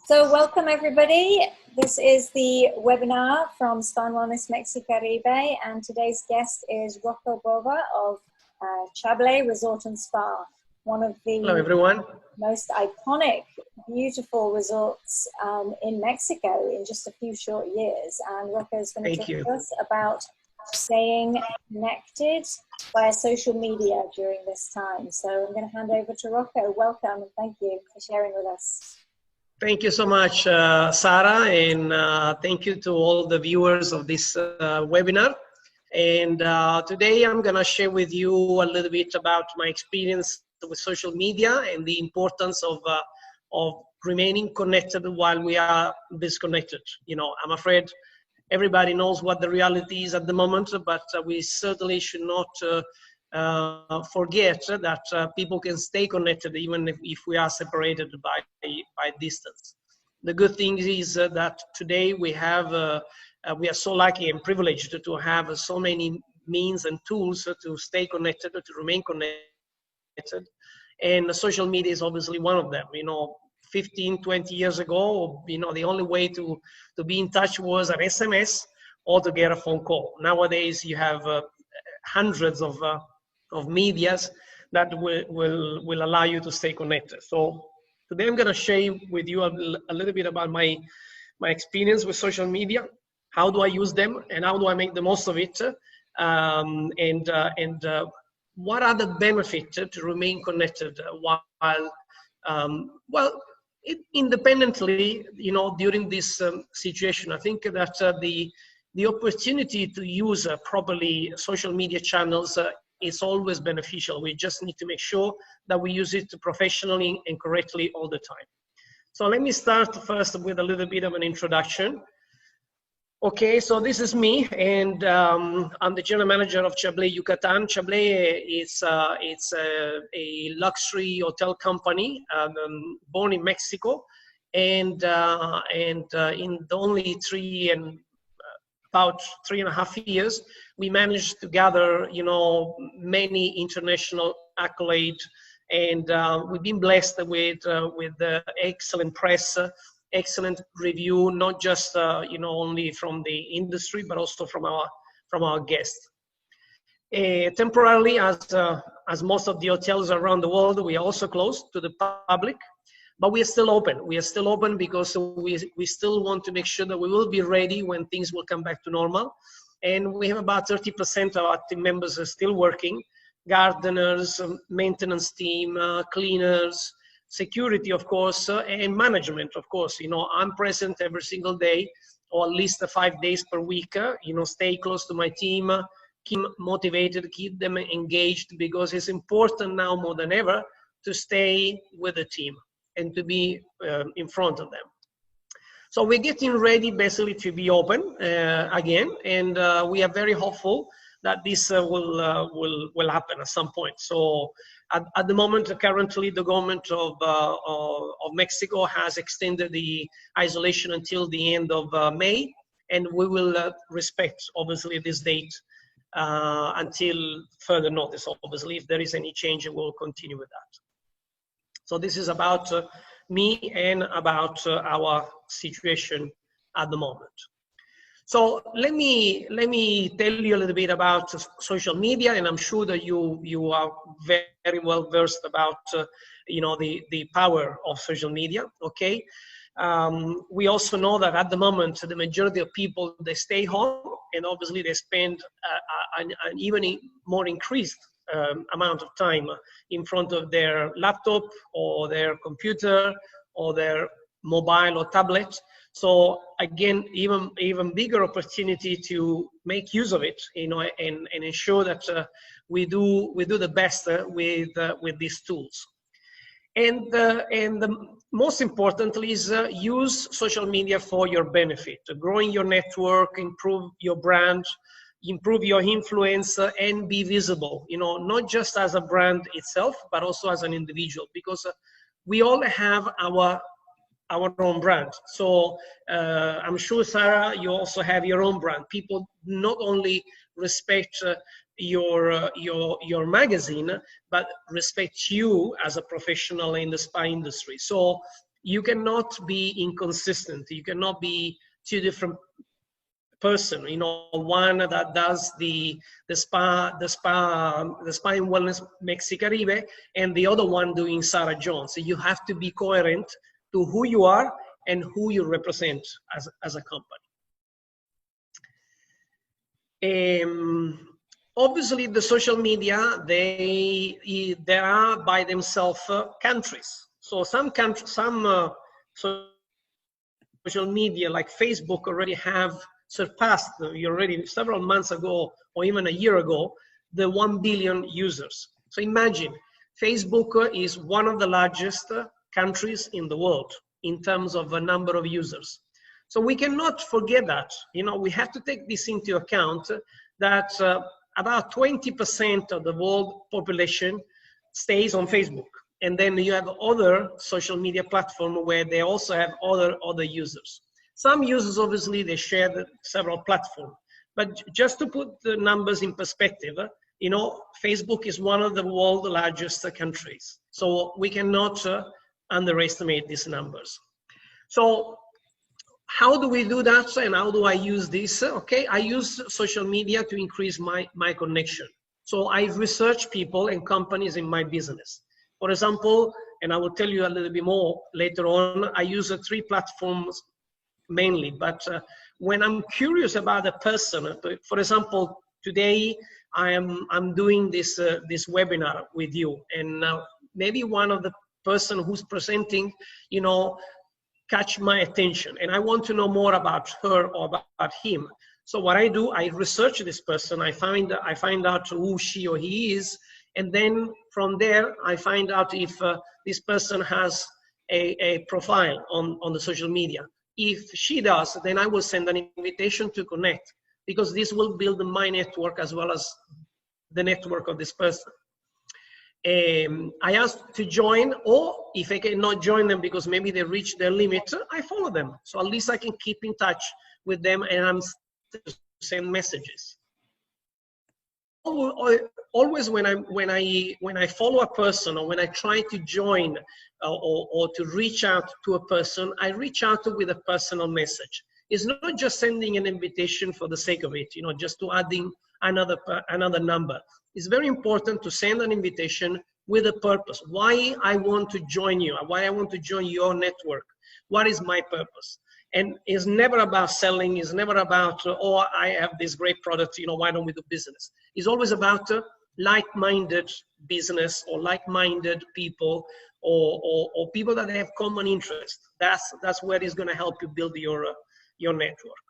So welcome everybody. This is the webinar from Spa and Wellness Mexicaribe, and today's guest is Rocco Bova of Chablé Resort and Spa, one of the Hello, everyone. most iconic, beautiful resorts in Mexico in just a few short years. And Rocco is going to talk to us about staying connected via social media during this time. So I'm going to hand over to Rocco. Welcome and thank you for sharing with us. Thank you so much, Sarah, and thank you to all the viewers of this webinar. And today I'm going to share with you a little bit about my experience with social media and the importance of remaining connected while we are disconnected. You know, I'm afraid everybody knows what the reality is at the moment, but we certainly should not forget that people can stay connected even if we are separated by distance. The good thing is that today we are so lucky and privileged to have so many means and tools to stay connected, to remain connected, and social media is obviously one of them. You know, 15, 20 years ago, you know, the only way to be in touch was an SMS or to get a phone call. Nowadays, you have hundreds of medias that will allow you to stay connected. So today I'm going to share with you a little bit about my experience with social media. How do I use them and how do I make the most of it? And what are the benefits to remain connected while, independently, you know, during this situation? I think that the opportunity to use properly social media channels is always beneficial. We just need to make sure that we use it professionally and correctly all the time. So let me start first with a little bit of an introduction. Okay, so this is me, and I'm the general manager of Chablé Yucatan. Chablé is a luxury hotel company born in Mexico, and in the only about 3.5 years, we managed to gather, you know, many international accolades, and we've been blessed with the excellent press, excellent review, not just you know, only from the industry, but also from our guests. Temporarily, as most of the hotels around the world, we are also closed to the public. But we are still open. We are still open because we still want to make sure that we will be ready when things will come back to normal. And we have about 30% of our team members are still working: gardeners, maintenance team, cleaners, security, of course, and management, of course. You know, I'm present every single day, or at least 5 days per week. You know, stay close to my team, keep motivated, keep them engaged, because it's important now more than ever to stay with the team and to be in front of them. So we're getting ready basically to be open again, and we are very hopeful that this will happen at some point. So at the moment, currently, the government of Mexico has extended the isolation until the end of May, and we will respect, obviously, this date until further notice. Obviously, if there is any change, we'll continue with that. So this is about me and about our situation at the moment. So let me tell you a little bit about social media, and I'm sure that you are very well versed about you know, the power of social media. Okay, we also know that at the moment the majority of people, they stay home, and obviously they spend an even more increased amount of time in front of their laptop or their computer or their mobile or tablet. So again, even bigger opportunity to make use of it, you know, and ensure that we do the best with these tools. And the most importantly is use social media for your benefit, growing your network, improve your brand, improve your influence, and be visible, you know, not just as a brand itself, but also as an individual, because we all have our own brand. So I'm sure, Sarah, you also have your own brand. People not only respect your magazine, but respect you as a professional in the spa industry. So you cannot be inconsistent. You cannot be two different person, you know, one that does the spa and wellness Mexicaribe, and the other one doing Sarah Jones. So you have to be coherent to who you are and who you represent as a company. Obviously, the social media, they are by themselves countries. So some social media like Facebook already have surpassed already several months ago or even a year ago the 1 billion users. So imagine Facebook is one of the largest countries in the world in terms of a number of users. So we cannot forget that. You know, we have to take this into account that about 20% of the world population stays on Facebook. And then you have other social media platforms where they also have other users. Some users, obviously, they share several platforms. But just to put the numbers in perspective, you know, Facebook is one of the world's largest countries. So we cannot underestimate these numbers. So how do we do that and how do I use this? Okay, I use social media to increase my connection. So I research people and companies in my business. For example, and I will tell you a little bit more later on, I use 3 platforms mainly, but when I'm curious about a person, for example, today I'm doing this webinar with you, and maybe one of the person who's presenting, you know, catch my attention, and I want to know more about her or about him. So what I do, I research this person, I find out who she or he is, and then from there I find out if this person has a profile on the social media. If she does, then I will send an invitation to connect, because this will build my network as well as the network of this person. I ask to join, or if I cannot join them because maybe they reach their limit, I follow them. So at least I can keep in touch with them and I'm send messages. Always when I follow a person or when I try to join or to reach out to a person, I reach out with a personal message. It's not just sending an invitation for the sake of it, you know, just to adding another number. It's very important to send an invitation with a purpose. Why I want to join you, why I want to join your network. What is my purpose? And it's never about selling. It's never about, oh, I have this great product, you know, why don't we do business? It's always about like-minded business or like-minded people or people that have common interest. That's where it's going to help you build your network.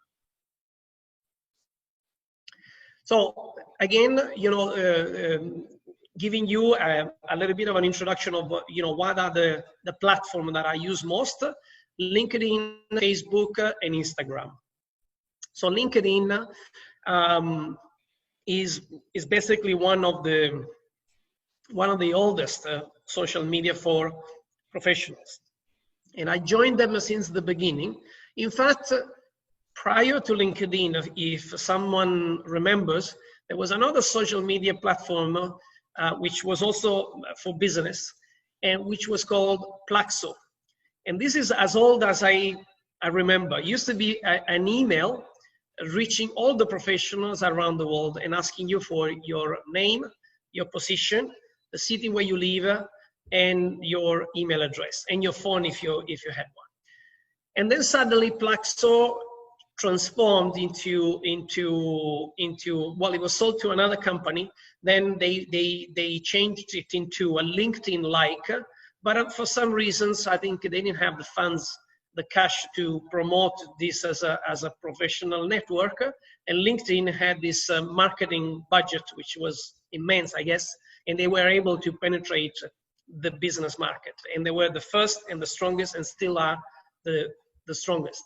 So again, you know, giving you a little bit of an introduction of, you know, what are the platforms that I use most: LinkedIn, Facebook, and Instagram. So LinkedIn is basically one of the oldest social media for professionals, and I joined them since the beginning. In fact, prior to LinkedIn, if someone remembers, there was another social media platform which was also for business, and which was called Plaxo. And this is as old as I remember. It used to be an email reaching all the professionals around the world and asking you for your name, your position, the city where you live, and your email address, and your phone if you had one. And then suddenly Plaxo transformed into well, it was sold to another company. Then they changed it into a LinkedIn-like, but for some reasons I think they didn't have the funds, the cash to promote this as a professional network. And LinkedIn had this marketing budget which was immense, I guess, and they were able to penetrate the business market, and they were the first and the strongest, and still are the strongest.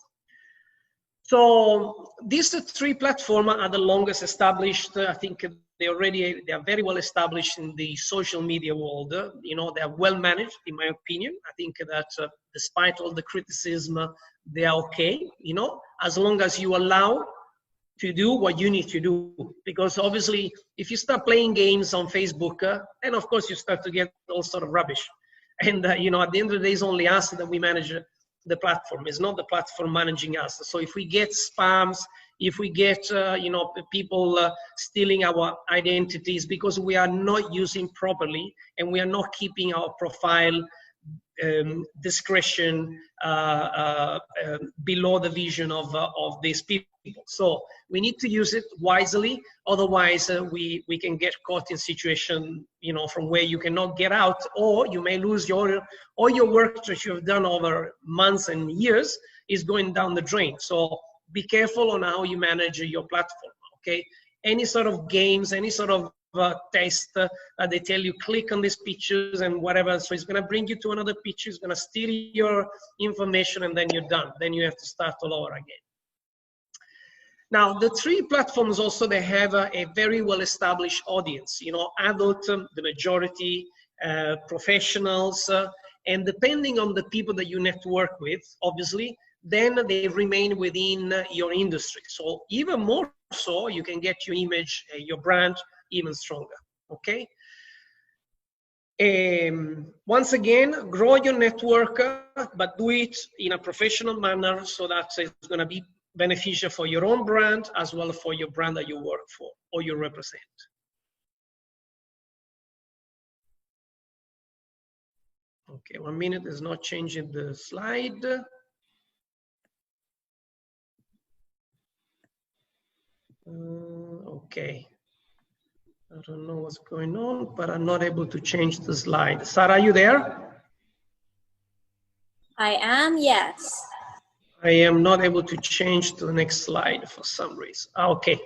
So these 3 platforms are the longest established. I think they are very well established in the social media world. You know, they are well managed, in my opinion. I think that despite all the criticism, they are okay, you know, as long as you allow to do what you need to do. Because obviously, if you start playing games on Facebook, then of course you start to get all sort of rubbish. And you know, at the end of the day, it's only us that we manage the platform. It's not the platform managing us. So if we get spams, if we get you know, people stealing our identities because we are not using properly and we are not keeping our profile discretion below the vision of these people. So we need to use it wisely, otherwise we can get caught in situation, you know, from where you cannot get out, or you may lose all your work that you've done over months and years is going down the drain. So be careful on how you manage your platform, okay? Any sort of games, any sort of test, they tell you click on these pictures and whatever, so it's going to bring you to another picture, it's going to steal your information, and then you're done. Then you have to start all over again. Now, the three platforms also, they have a very well-established audience, you know, adult, the majority, professionals, and depending on the people that you network with, obviously, then they remain within your industry. So even more so, you can get your image, your brand, even stronger, okay? Once again, grow your network, but do it in a professional manner so that it's going to be beneficial for your own brand as well as for your brand that you work for or you represent. Okay, 1 minute is not changing the slide. Okay. I don't know what's going on, but I'm not able to change the slide. Sarah, are you there? I am, yes. I am not able to change to the next slide for some reason. Okay.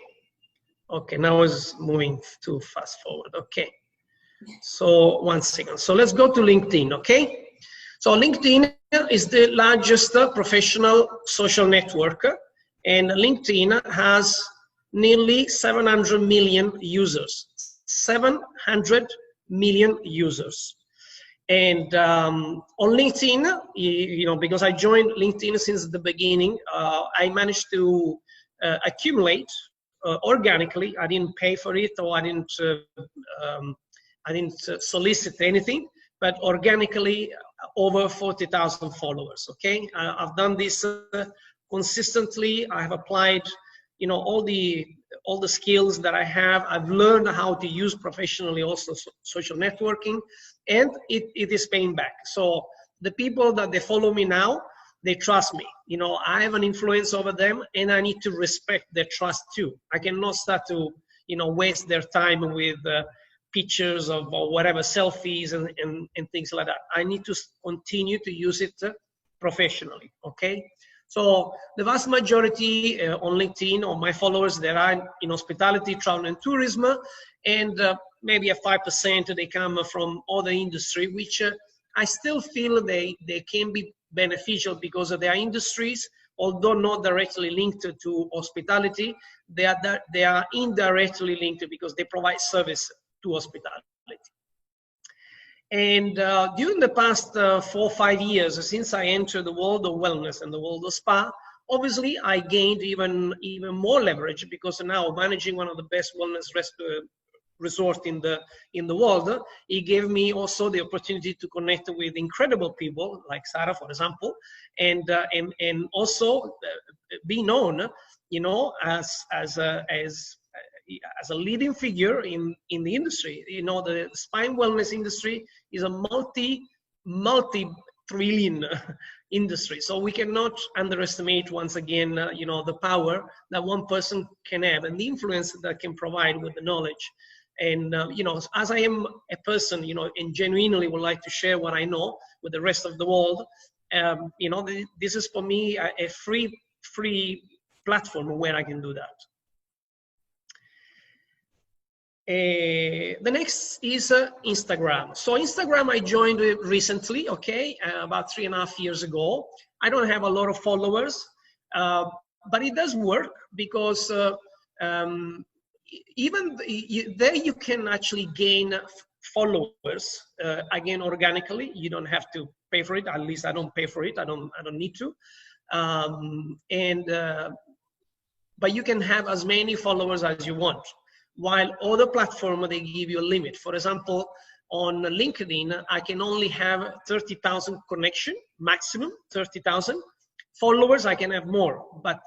Okay, now it's moving too fast forward. Okay. So 1 second. So let's go to LinkedIn, okay? So LinkedIn is the largest professional social network, and LinkedIn has nearly 700 million users. 700 million users. And on LinkedIn, you know, because I joined LinkedIn since the beginning, I managed to accumulate organically. I didn't pay for it, or I didn't solicit anything, but organically over 40,000 followers. Okay, I've done this consistently. I have applied, you know, all the skills that I have. I've learned how to use professionally also social networking, and it is paying back. So the people that they follow me now, they trust me. You know, I have an influence over them, and I need to respect their trust too. I cannot start to, you know, waste their time with pictures of or whatever, selfies and things like that. I need to continue to use it professionally, okay? So the vast majority on LinkedIn, on my followers, there are in hospitality, travel and tourism, and maybe a 5% they come from other industry, which I still feel they can be beneficial because of their industries, although not directly linked to hospitality, they are indirectly linked because they provide service to hospitality. And during the past 4 or 5 years, since I entered the world of wellness and the world of spa, obviously I gained even more leverage, because now managing one of the best wellness resort in the world, it gave me also the opportunity to connect with incredible people like Sarah, for example, and also be known, you know, as a leading figure in the industry. You know, the spine wellness industry is a multi-trillion industry. So we cannot underestimate, once again, you know, the power that one person can have and the influence that can provide with the knowledge. And, you know, as I am a person, you know, and genuinely would like to share what I know with the rest of the world, you know, this is for me a free platform where I can do that. The next is Instagram. So Instagram I joined recently, okay, about 3.5 years ago. I don't have a lot of followers, but it does work because even there you can actually gain followers again organically. You don't have to pay for it. At least I don't pay for it. I don't need to. But you can have as many followers as you want. While other platforms, they give you a limit. For example, On LinkedIn, I can only have 30,000 connection, maximum 30,000. Followers, I can have more, but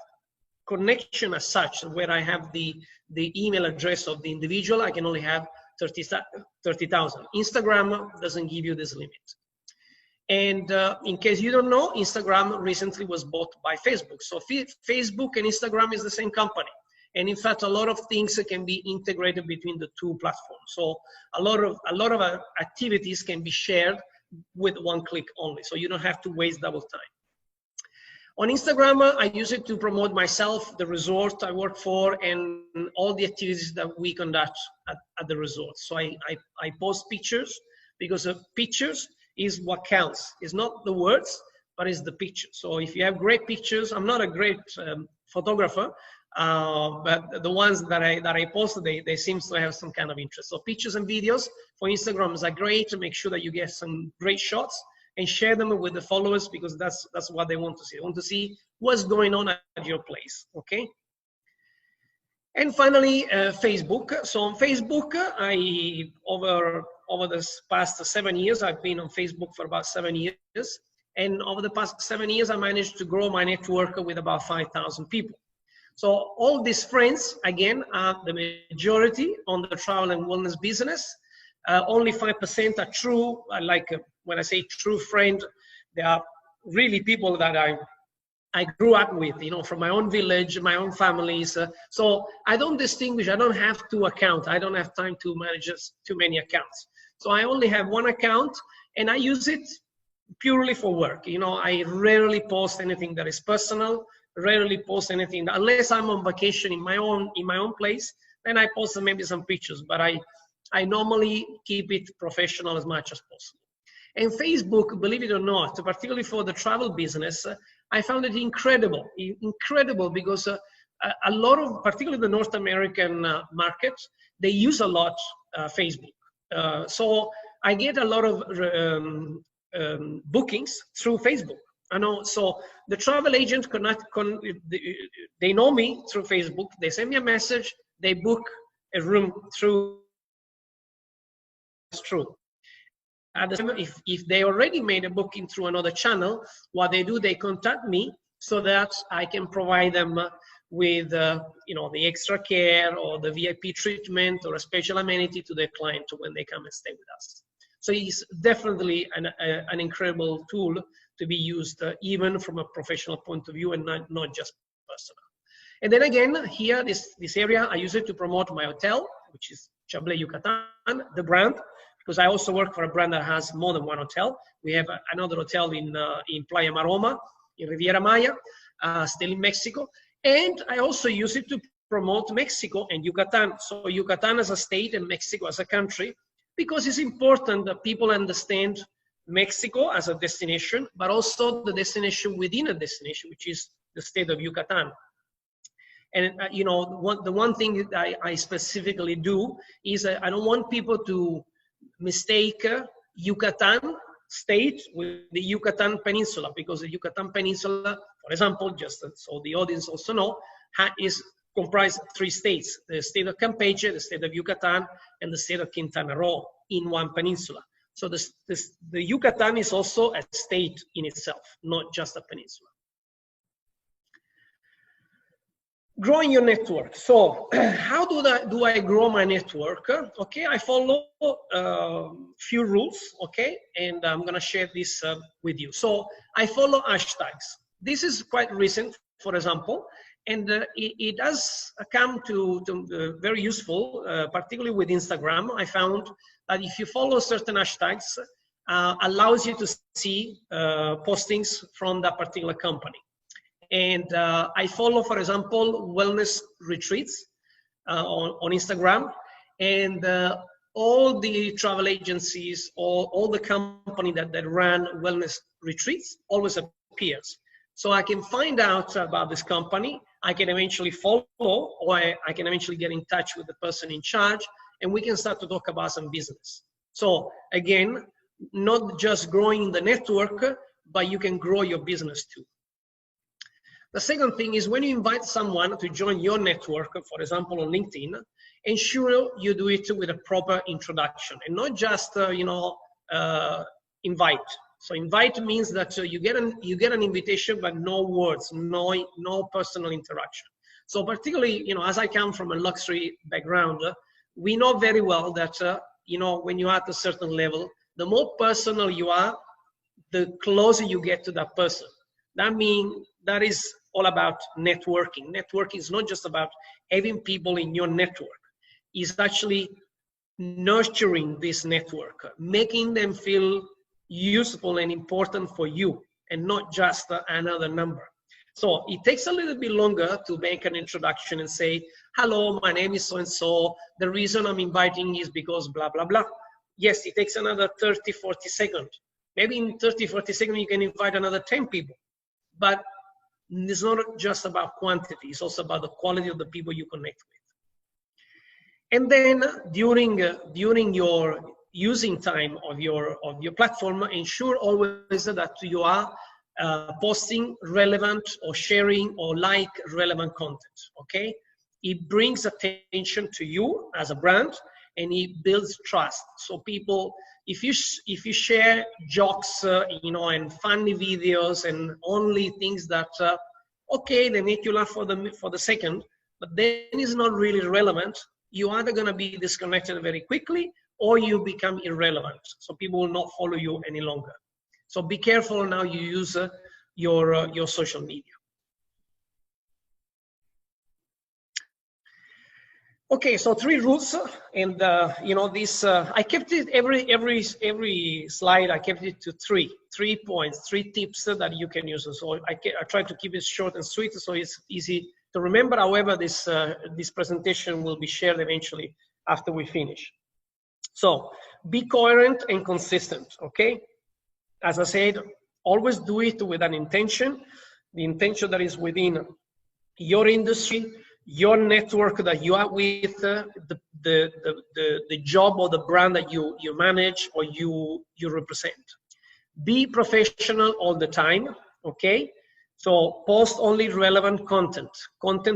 connection as such, where I have the email address of the individual, I can only have 30,000. Instagram doesn't give you this limit. And in case you don't know, Instagram recently was bought by Facebook. So Facebook and Instagram is the same company. And in fact, a lot of things can be integrated between the two platforms. So a lot of activities can be shared with one click only. So you don't have to waste double time. On Instagram, I use it to promote myself, the resort I work for, and all the activities that we conduct at the resort. So I post pictures, because pictures is what counts. It's not the words, but it's the picture. So if you have great pictures, I'm not a great photographer, but the ones that I post, they seem to have some kind of interest. So pictures and videos for Instagram are great to make sure that you get some great shots, and share them with the followers, because that's what they want to see. They want to see what's going on at your place, okay? And finally, Facebook. So on Facebook, over the past 7 years, I've been on Facebook for about 7 years. And over the past 7 years, I managed to grow my network with about 5,000 people. So all these friends, again, are the majority on the travel and wellness business. Only 5% are true, like when I say true friend, they are really people that I grew up with, you know, from my own village, my own families. So I don't distinguish, I don't have two accounts. I don't have time to manage too many accounts. So I only have one account, and I use it purely for work. You know, I rarely post anything that is personal, rarely post anything, unless I'm on vacation in my own place, then I post maybe some pictures, but I normally keep it professional as much as possible. And Facebook, believe it or not, particularly for the travel business, I found it incredible because a lot of, particularly the North American market, they use a lot Facebook. So I get a lot of bookings through Facebook. I know, so the travel agent they know me through Facebook, they send me a message, they book a room through. It's true. At the time, if they already made a booking through another channel, what they do, they contact me so that I can provide them with you know, the extra care or the VIP treatment or a special amenity to their client when they come and stay with us. So it's definitely an incredible tool to be used even from a professional point of view, and not just personal. And then again, here, this area, I use it to promote my hotel, which is Chablé, Yucatan, the brand, because I also work for a brand that has more than one hotel. We have another hotel in Playa Maroma, in Riviera Maya, still in Mexico. And I also use it to promote Mexico and Yucatan. So Yucatan as a state and Mexico as a country, because it's important that people understand Mexico as a destination, but also the destination within a destination, which is the state of Yucatan. And you know, the one thing that I specifically do is I don't want people to mistake Yucatan state with the Yucatan Peninsula, because the Yucatan Peninsula, for example, just so the audience also know, is comprised of 3 states: the state of Campeche, the state of Yucatan, and the state of Quintana Roo in one peninsula. So the Yucatan is also a state in itself, not just a peninsula. Growing your network. So how do I grow my network? Okay, I follow few rules, okay, and I'm gonna share this with you. So I follow hashtags. This is quite recent, for example, and it does come to very useful, particularly with Instagram. I found that if you follow certain hashtags, allows you to see postings from that particular company. And I follow, for example, wellness retreats on Instagram, and all the travel agencies or all the company that run wellness retreats always appears. So I can find out about this company, I can eventually follow, or I can eventually get in touch with the person in charge, and we can start to talk about some business. So again, not just growing the network, but you can grow your business too. The second thing is when you invite someone to join your network, for example, on LinkedIn, ensure you do it with a proper introduction and not just, invite. So invite means that you get an invitation, but no words, no personal interaction. So particularly, as I come from a luxury background, we know very well that, when you're at a certain level, the more personal you are, the closer you get to that person. That means that is all about networking. Networking is not just about having people in your network. It's actually nurturing this network, making them feel useful and important for you and not just another number. So it takes a little bit longer to make an introduction and say, hello, my name is so-and-so. The reason I'm inviting is because blah, blah, blah. Yes, it takes another 30, 40 seconds. Maybe in 30, 40 seconds, you can invite another 10 people. But it's not just about quantity. It's also about the quality of the people you connect with. And then during your using time of your platform, ensure always that you are posting relevant or sharing or like relevant content, okay? It brings attention to you as a brand and it builds trust. So people, if you share jokes, and funny videos and only things that, okay, they make you laugh for the second, but then it's not really relevant, you're either going to be disconnected very quickly or you become irrelevant. So people will not follow you any longer. So be careful now you use your social media. Okay, so 3 rules, and this I kept it every slide. I kept it to 3 points, 3 tips that you can use. So I try to keep it short and sweet, so it's easy to remember. However, this presentation will be shared eventually after we finish. So be coherent and consistent. Okay, as I said, always do it with an intention, the intention that is within your industry, your network that you are with, the job or the brand that you manage or you represent. Be professional all the time, okay? So post only relevant content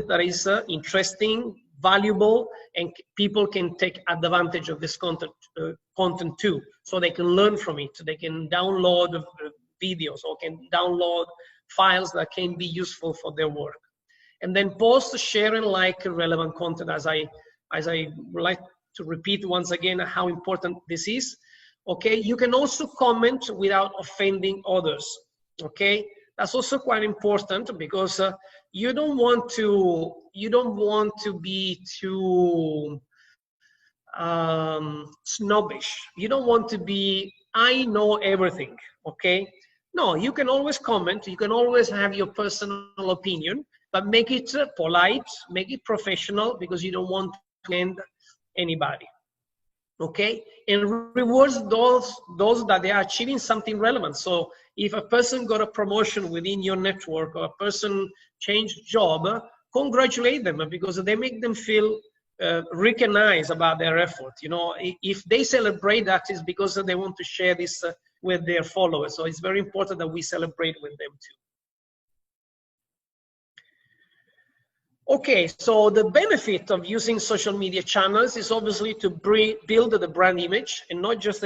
that is interesting, valuable, and people can take advantage of this content too, so they can learn from it. They can download videos or can download files that can be useful for their work. And then post, share, and like relevant content, as I like to repeat once again how important this is. Okay, you can also comment without offending others. Okay, that's also quite important because you don't want to be too snobbish. You don't want to be, I know everything. Okay, no, you can always comment. You can always have your personal opinion, but make it polite, make it professional, because you don't want to offend anybody. Okay, and rewards those that they are achieving something relevant. So if a person got a promotion within your network or a person changed job, congratulate them, because they make them feel recognized about their effort. If they celebrate, that is because they want to share this with their followers. So it's very important that we celebrate with them too. Okay, so the benefit of using social media channels is obviously to build the brand image, and not just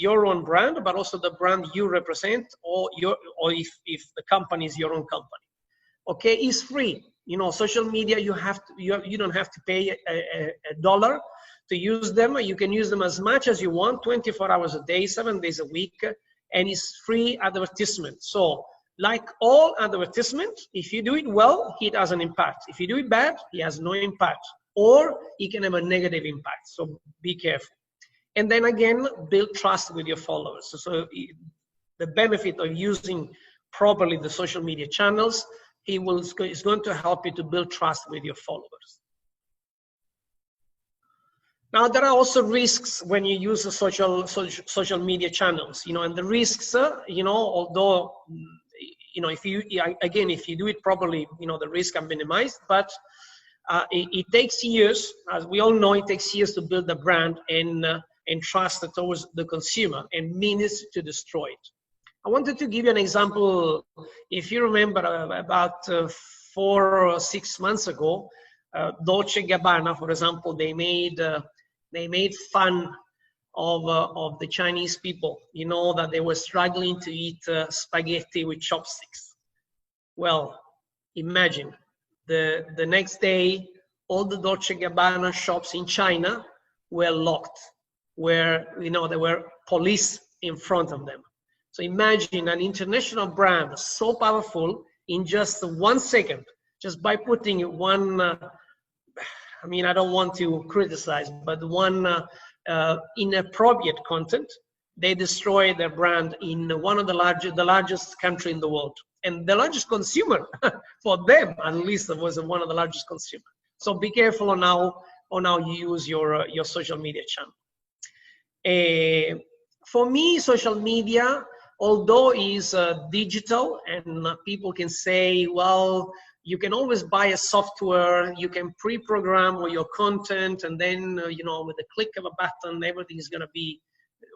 your own brand, but also the brand you represent, or if the company is your own company. Okay, it's free. Social media, you don't have to pay a dollar to use them. You can use them as much as you want, 24 hours a day, 7 days a week, and it's free advertisement. So, like all advertisement, if you do it well, it has an impact. If you do it bad, it has no impact, or it can have a negative impact. So be careful. And then again, build trust with your followers. So the benefit of using properly the social media channels, it's going to help you to build trust with your followers. Now, there are also risks when you use the social media channels, and the risks, although, if you do it properly, the risk can be minimized, but it takes years, as we all know, it takes years to build the brand and trust towards the consumer, and minutes to destroy it. I wanted to give you an example. If you remember, about 4 or 6 months ago, Dolce Gabbana, for example, they made fun of the Chinese people, you know, that they were struggling to eat spaghetti with chopsticks. Well, imagine the next day, all the Dolce Gabbana shops in China were locked, where, you know, there were police in front of them. So imagine an international brand so powerful in just 1 second, just by putting one, I mean, I don't want to criticize, but one inappropriate content, they destroy their brand in one of the largest country in the world. And the largest consumer, for them at least, was one of the largest consumers. So be careful on how you use your social media channel. For me, social media, although is digital, and people can say, well, you can always buy a software, you can pre-program all your content, and then, you know, with the click of a button, everything is going to be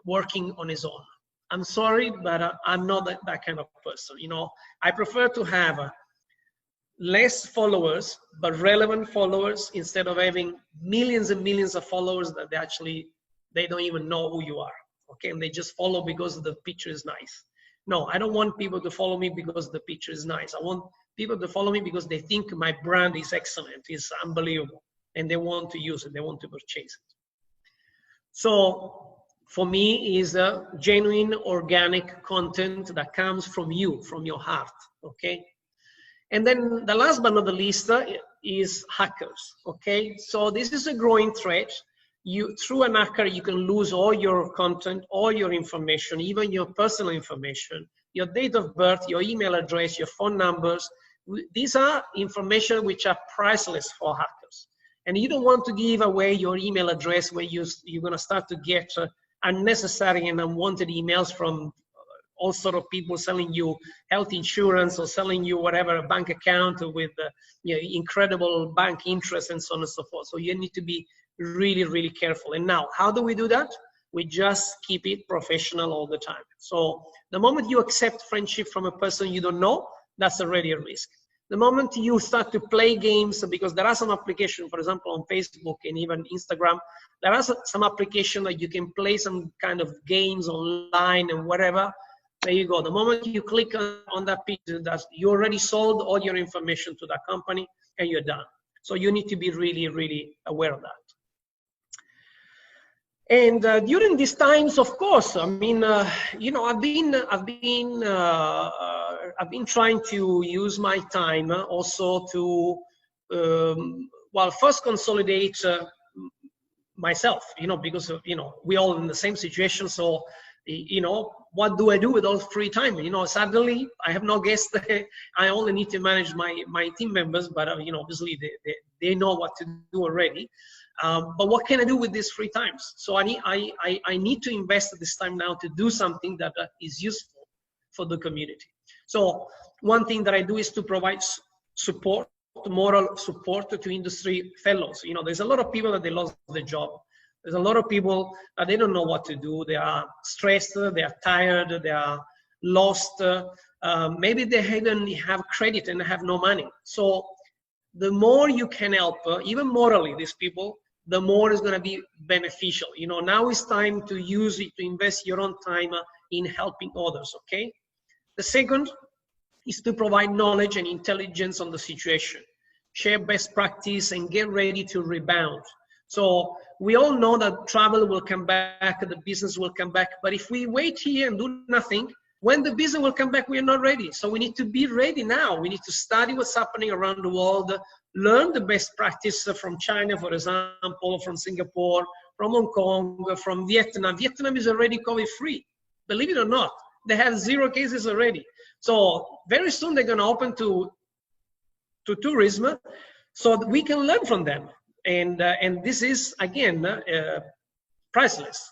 working on its own. I'm sorry, but I'm not that kind of person. You know, I prefer to have less followers, but relevant followers, instead of having millions and millions of followers that they don't even know who you are. Okay, and they just follow because the picture is nice. No, I don't want people to follow me because the picture is nice. I want people to follow me because they think my brand is excellent, is unbelievable, and they want to use it, they want to purchase it. So for me is a genuine organic content that comes from you, from your heart, okay? And then the last but not the least is hackers, okay? So this is a growing threat. Through an hacker, you can lose all your content, all your information, even your personal information, your date of birth, your email address, your phone numbers. These are information which are priceless for hackers. And you don't want to give away your email address where you're going to start to get unnecessary and unwanted emails from all sort of people selling you health insurance or selling you whatever, a bank account with you know, incredible bank interest and so on and so forth. So you need to be really, really careful. And now, how do we do that? We just keep it professional all the time. So the moment you accept friendship from a person you don't know, that's already a risk. The moment you start to play games, because there are some applications, for example, on Facebook and even Instagram, there are some applications that you can play some kind of games online and whatever. There you go. The moment you click on that picture, you already sold all your information to that company and you're done. So you need to be really, really aware of that. And during these times, of course, I mean, you know, I've been trying to use my time also to, well, first consolidate myself, you know, because, you know, we're all in the same situation. So, you know, what do I do with all free time? You know, suddenly I have no guests. I only need to manage my team members, but, you know, obviously they know what to do already. But what can I do with these free times? So I need to invest this time now to do something that is useful for the community. So one thing that I do is to provide support, moral support to industry fellows. You know, there's a lot of people that they lost their job. There's a lot of people that they don't know what to do. They are stressed, they are tired, they are lost. Maybe they even have credit and have no money. So the more you can help, even morally, these people, the more is going to be beneficial. You know, now it's time to use it, to invest your own time in helping others, okay? The second is to provide knowledge and intelligence on the situation, share best practice, and get ready to rebound. So we all know that travel will come back, the business will come back, but if we wait here and do nothing, when the business will come back, we are not ready. So we need to be ready now. We need to study what's happening around the world, learn the best practice from China, for example, from Singapore, from Hong Kong, from Vietnam. Vietnam is already COVID-free. Believe it or not, they have 0 cases already. So very soon they're going to open to tourism, so that we can learn from them. And this is, again, priceless.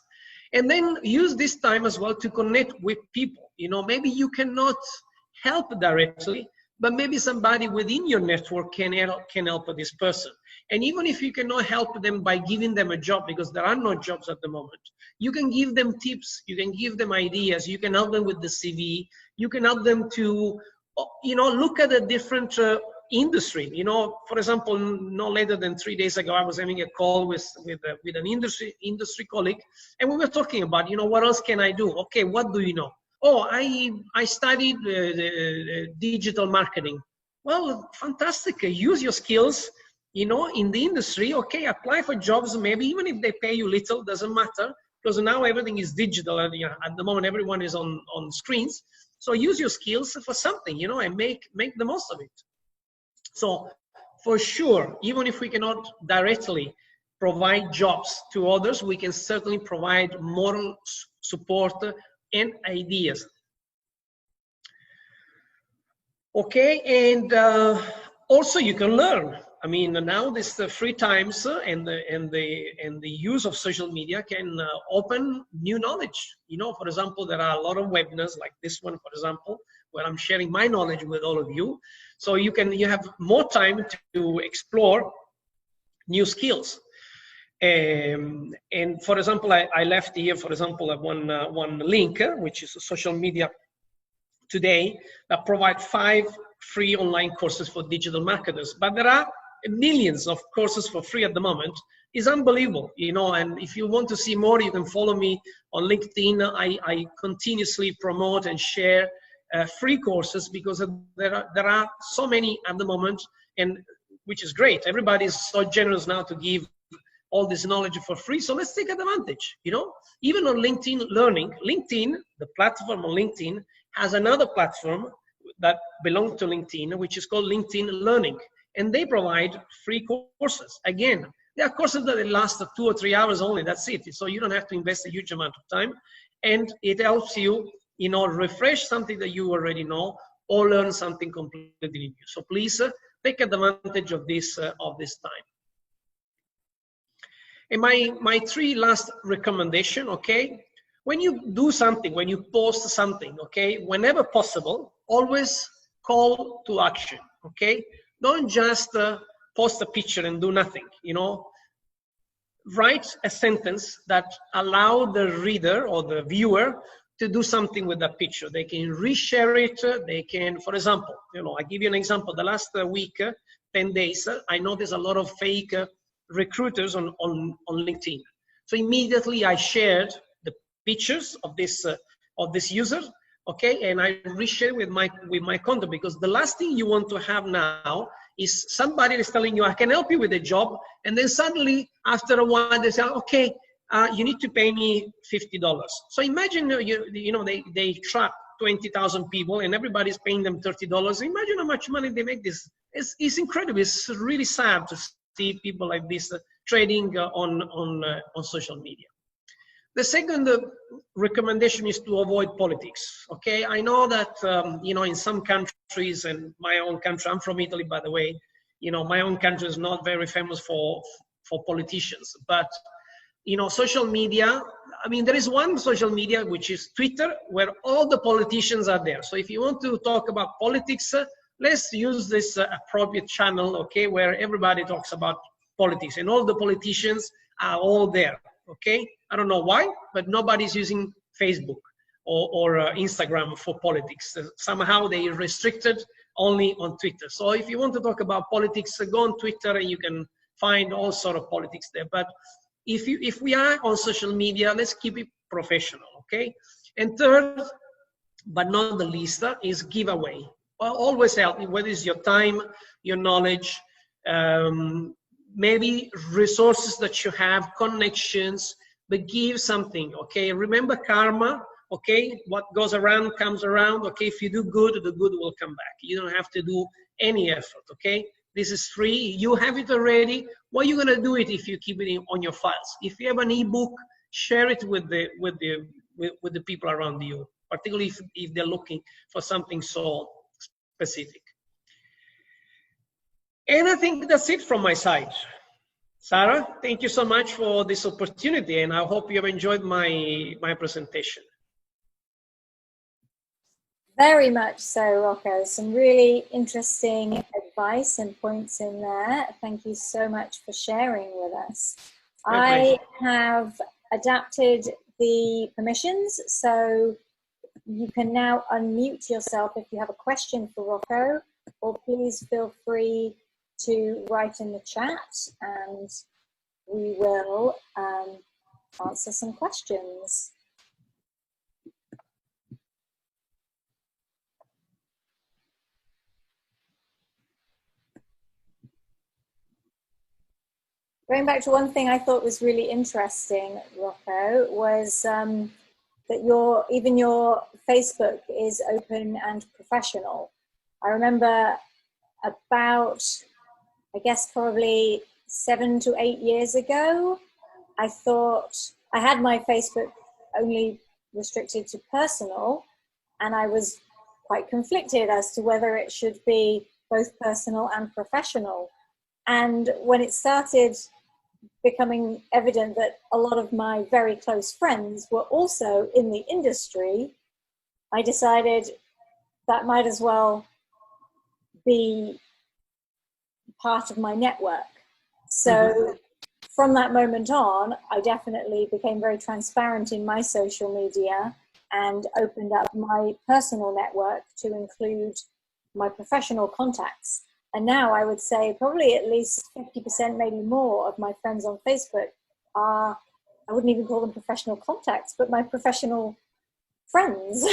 And then use this time as well to connect with people. You know, maybe you cannot help directly, but maybe somebody within your network can help this person. And even if you cannot help them by giving them a job, because there are no jobs at the moment, you can give them tips, you can give them ideas, you can help them with the CV, you can help them to, you know, look at the different industry. You know, for example, no later than 3 days ago, I was having a call with an industry colleague, and we were talking about, you know, what else can I do? Okay, what do you know? Oh, I studied digital marketing. Well, fantastic. Use your skills, you know, in the industry. Okay, apply for jobs, maybe even if they pay you little, doesn't matter, because now everything is digital, and you know, at the moment everyone is on screens. So use your skills for something, you know, and make the most of it. So for sure, even if we cannot directly provide jobs to others, we can certainly provide moral support and ideas. Okay, and also you can learn. I mean, now this free times and the use of social media can open new knowledge. You know, for example, there are a lot of webinars like this one, for example, where I'm sharing my knowledge with all of you. So you have more time to explore new skills. And for example, I left here, for example, one link, which is social media today, that provide 5 free online courses for digital marketers. But there are millions of courses for free at the moment. It's unbelievable, you know, and if you want to see more, you can follow me on LinkedIn. I continuously promote and share free courses, because there are so many at the moment, and which is great. Everybody is so generous now to give all this knowledge for free. So let's take advantage, you know, even on LinkedIn Learning. LinkedIn, the platform on LinkedIn, has another platform that belongs to LinkedIn, which is called LinkedIn Learning. And they provide free courses. Again, they are courses that last 2 or 3 hours only, that's it. So you don't have to invest a huge amount of time. And it helps you, you know, refresh something that you already know, or learn something completely new. So please take advantage of this time. And my 3 last recommendation, okay? When you do something, when you post something, okay, whenever possible, always call to action, okay? Don't just post a picture and do nothing, you know? Write a sentence that allow the reader or the viewer to do something with that picture. They can reshare it. They can, for example, you know, I give you an example. The last week, 10 days, I noticed a lot of fake recruiters on LinkedIn. So immediately I shared the pictures of this user, okay, and I reshare with my content, because the last thing you want to have now is somebody is telling you, I can help you with a job, and then suddenly after a while they say, okay, you need to pay me $50. So imagine you know they trap 20,000 people and everybody's paying them $30. Imagine how much money they make. This it's incredible. It's really sad to see people like this trading on social media. The second recommendation is to avoid politics. Okay, I know that you know, in some countries, and my own country, I'm from Italy, by the way. You know, my own country is not very famous for politicians, but you know, social media. I mean, there is one social media, which is Twitter, where all the politicians are there. So if you want to talk about politics, let's use this appropriate channel, okay, where everybody talks about politics, and all the politicians are all there. Okay, I don't know why, but nobody's using Facebook or Instagram for politics. Somehow they restricted only on Twitter. So if you want to talk about politics, go on Twitter and you can find all sort of politics there. But if we are on social media, let's keep it professional, okay? And third, but not the least, is giveaway. Well, always help me, whether it's your time, your knowledge, maybe resources that you have, connections, but give something, okay? Remember karma, okay? What goes around comes around, okay? If you do good, the good will come back. You don't have to do any effort, okay? This is free. You have it already. What are you gonna do it if you keep it on your files? If you have an ebook, share it with the people around you, particularly if they're looking for something so specific. And I think that's it from my side. Sarah, thank you so much for this opportunity, and I hope you have enjoyed my presentation. Very much so, Rocco. Some really interesting advice and points in there. Thank you so much for sharing with us. I have adapted the permissions, so you can now unmute yourself if you have a question for Rocco, or please feel free to write in the chat and we will answer some questions. Going back to one thing I thought was really interesting, Rocco, was that even your Facebook is open and professional. I remember about, I guess probably 7 to 8 years ago, I thought I had my Facebook only restricted to personal, and I was quite conflicted as to whether it should be both personal and professional. And when it started becoming evident that a lot of my very close friends were also in the industry, I decided that might as well be part of my network. So from that moment on, I definitely became very transparent in my social media and opened up my personal network to include my professional contacts. And now I would say probably at least 50%, maybe more, of my friends on Facebook are, I wouldn't even call them professional contacts, but my professional friends.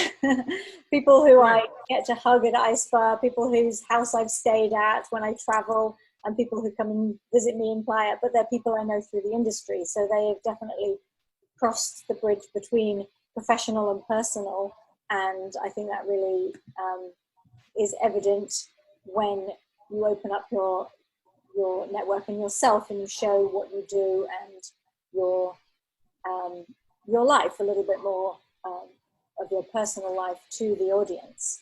People who I get to hug at Ice Bar, people whose house I've stayed at when I travel, and people who come and visit me in Playa, but they're people I know through the industry. So they have definitely crossed the bridge between professional and personal. And I think that really is evident when you open up your network and yourself and you show what you do and your life a little bit more of your personal life to the audience.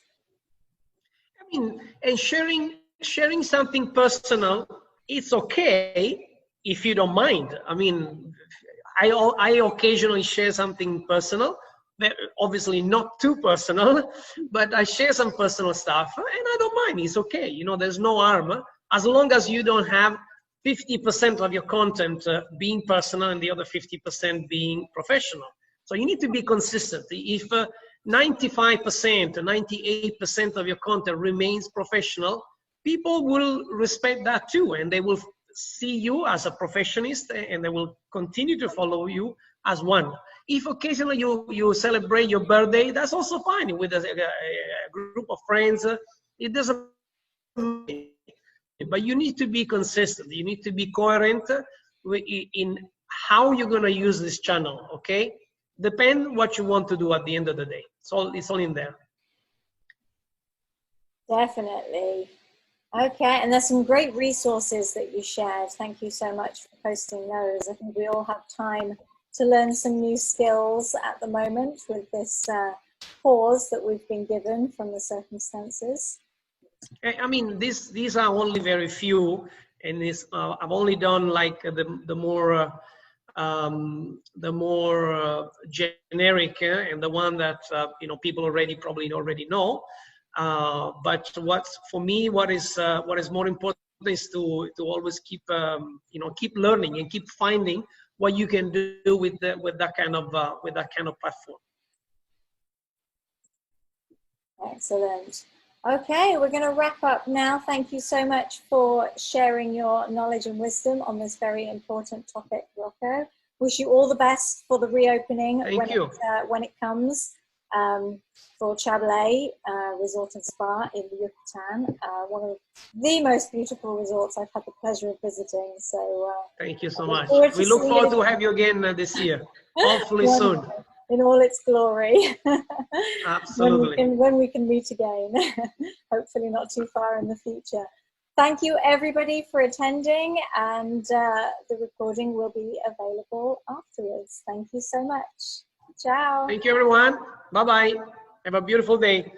I mean, and sharing something personal, it's okay if you don't mind. I mean, I occasionally share something personal, obviously not too personal, but I share some personal stuff and I don't mind. It's okay. You know, there's no harm as long as you don't have 50% of your content being personal and the other 50% being professional. So you need to be consistent. If 95%, 98% of your content remains professional, people will respect that too, and they will see you as a professionist and they will continue to follow you as one. If occasionally you celebrate your birthday, that's also fine with a group of friends. It doesn't matter. But you need to be consistent. You need to be coherent in how you're going to use this channel, okay? Depend what you want to do at the end of the day. It's all in there. Definitely. Okay, and there's some great resources that you shared. Thank you so much for posting those. I think we all have time to learn some new skills at the moment with this pause that we've been given from the circumstances. I mean, these are only very few, and I've only done like the more generic and the one that you know, people probably already know. But what is more important is to always keep you know, keep learning and keep finding what you can do with that kind of platform. Excellent. Okay, we're going to wrap up now. Thank you so much for sharing your knowledge and wisdom on this very important topic, Rocco. Wish you all the best for the reopening when it comes for Chablé Resort and Spa in the Yucatan, one of the most beautiful resorts I've had the pleasure of visiting. So thank you so much. We look forward to have you again this year, hopefully soon. In all its glory. Absolutely. when we can meet again, hopefully not too far in the future. Thank you everybody for attending, and the recording will be available afterwards. Thank you so much. Ciao. Thank you everyone. Bye-bye. Have a beautiful day.